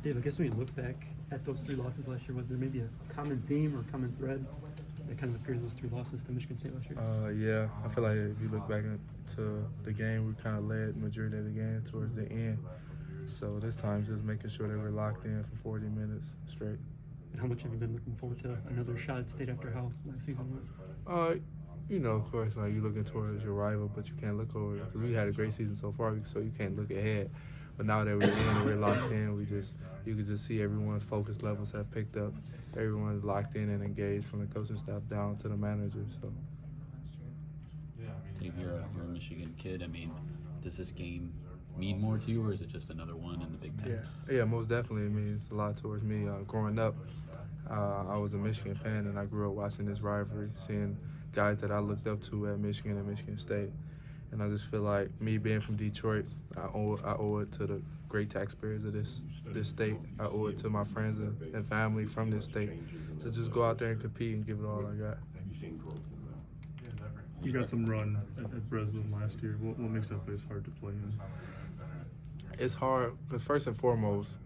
Dave, I guess when you look back at those 3 losses last year, was there maybe a common theme or common thread that kind of appeared in those 3 losses to Michigan State last year? Yeah, I feel like if you look back to the game, we kind of led majority of the game towards the end. So this time, just making sure that we're locked in for 40 minutes straight. And how much have you been looking forward to another shot at state after how last season was? Of course, like you're looking towards your rival, but you can't look over because we had a great season so far, so you can't look ahead. But now that we're in and we're locked in, you can just see everyone's focus levels have picked up. Everyone's locked in and engaged from the coaching staff down to the managers. So. Dave, you're a Michigan kid. I mean, does this game mean more to you, or is it just another one in the Big Ten? Yeah, most definitely. It means a lot towards me. Growing up, I was a Michigan fan, and I grew up watching this rivalry, seeing guys that I looked up to at Michigan and Michigan State. And I just feel like me being from Detroit, I owe it to the great taxpayers of this state. I owe it to my friends and family from this state to just go out there and compete and give it all I got. You got some run at Breslin last year. What makes that place hard to play in? It's hard because first and foremost,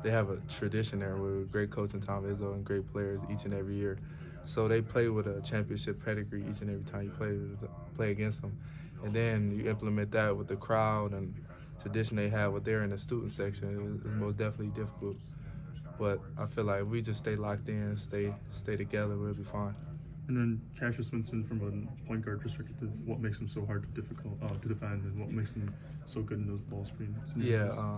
they have a tradition there with great coach and Tom Izzo and great players each and every year. So they play with a championship pedigree each and every time you play against them. And then you implement that with the crowd and tradition they have with there in the student section. It's most definitely difficult. But I feel like if we just stay locked in, stay together, we'll be fine. And then Cassius Winston, from a point guard perspective, what makes him so hard to defend, and what makes him so good in those ball screens?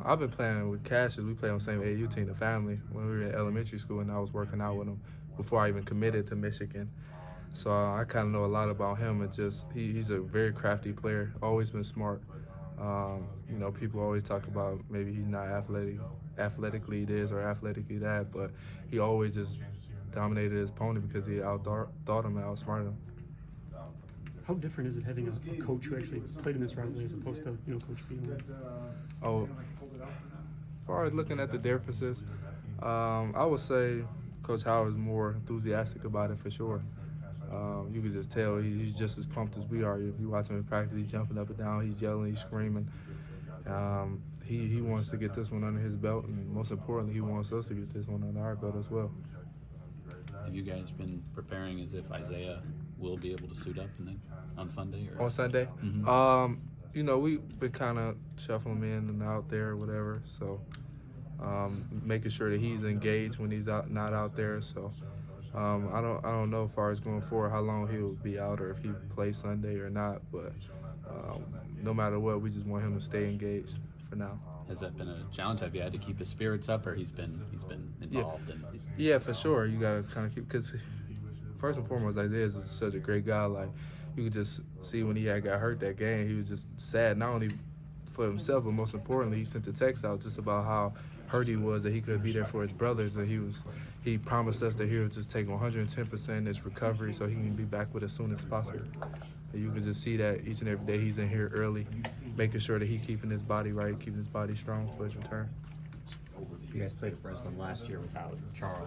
I've been playing with Cassius. We played on the same AAU team, the family, when we were in elementary school, and I was working out with him before I even committed to Michigan. So I kind of know a lot about him. And just he's a very crafty player, always been smart. People always talk about maybe he's not athletically this or athletically that, but he always just dominated his opponent because he thought him and outsmarted him. How different is it having a coach who actually played in this rivalry as opposed to Coach Beal? As far as looking at the differences, I would say Coach Howard's more enthusiastic about it for sure. You can just tell he's just as pumped as we are. If you watch him in practice, he's jumping up and down, he's yelling, he's screaming. He wants to get this one under his belt, and most importantly, he wants us to get this one under our belt as well. Have you guys been preparing as if Isaiah will be able to suit up on Sunday? On Sunday? Mm-hmm. We've been kind of shuffling him in and out there or whatever, so making sure that he's engaged when he's not out there. So I don't know as far as going forward how long he'll be out or if he plays Sunday or not, but no matter what, we just want him to stay engaged for now. Has that been a challenge? Have you had to keep his spirits up, or he's been involved? Yeah, for sure. You got to kind of keep, because first and foremost, Isaiah is such a great guy. Like, you could just see when he got hurt that game, he was just sad, not only for himself, but most importantly, he sent the text out just about how hurt he was that he couldn't be there for his brothers, and he promised us that he would just take 110% in his recovery so he can be back with us as soon as possible. And you can just see that each and every day he's in here early, making sure that he's keeping his body right, keeping his body strong for his return. You guys played at Breslin last year without Charles.